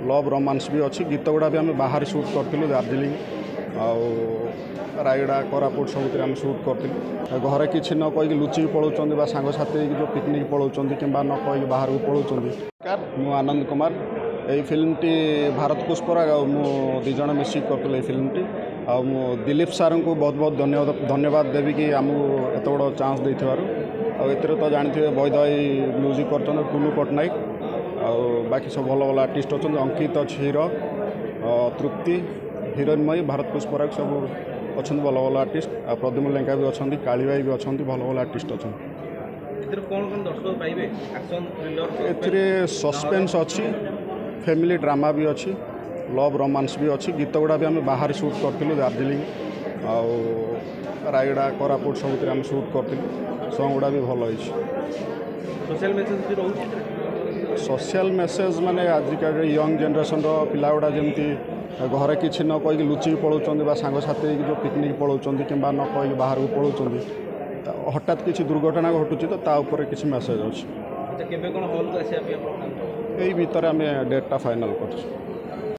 Love romance भी अच्छी गीत गुड़ा भी आम बाहर सुट करूँ दार्जिलिंग रायगड़ा कोरापुट सब आम सुट करूँ घरे किसी न कहीकि लुचिक पलाऊँ सांगसाथी जो पिकनिक पलाऊँ कि न कहीकि बाहर को पलाऊँ मु आनंद कुमार यही फिल्मटी भारत पुष्पराग मु दिज मिसिक करूँ फिल्मटी आ दिलीप सार को बहुत बहुत धन्यवाद देवी कि आमको एत बड़ चान्स देथिबारु तो जानते वैदई म्यूजिक कर टुलू पट्टनायक बाकी सब भल भल आर्टिस्ट अच्छा अंकित अच्छी हीरो तृप्ति हिरोइनमयी भारत पुष्पराग सब अच्छा भल भल आर्टिस्ट आ प्रद्युम्न लेंका भी अच्छा काली भाई भी अच्छा भल भल आर्टिस्ट अच्छा सस्पेंस अच्छी फैमिली ड्रामा भी अच्छी लव रोमांस भी अच्छी गीत गुड़ा भी आम बाहर सुट करूँ दार्जिलिंग रायगड़ा कोरापुट सब आम सुट करूँ सॉन्ग गुड़ा भी भल होती सोशल मेसेज भी रोचे सोशल मेसेज माने आजिका यंग जेनरेशन पिला गुड़ा जमी घरे किसी न कहीकि लुचिक पलाऊँ सांगसाथी जो पिकनिक पलाऊँ कि न कहीकि बाहर को पलाऊँ हठात किसी दुर्घटना घटुची तो ताऊपर किसी मेसेज अच्छी केबे कोन हॉल को आसी यही भितर आम डेटा फाइनाल कर।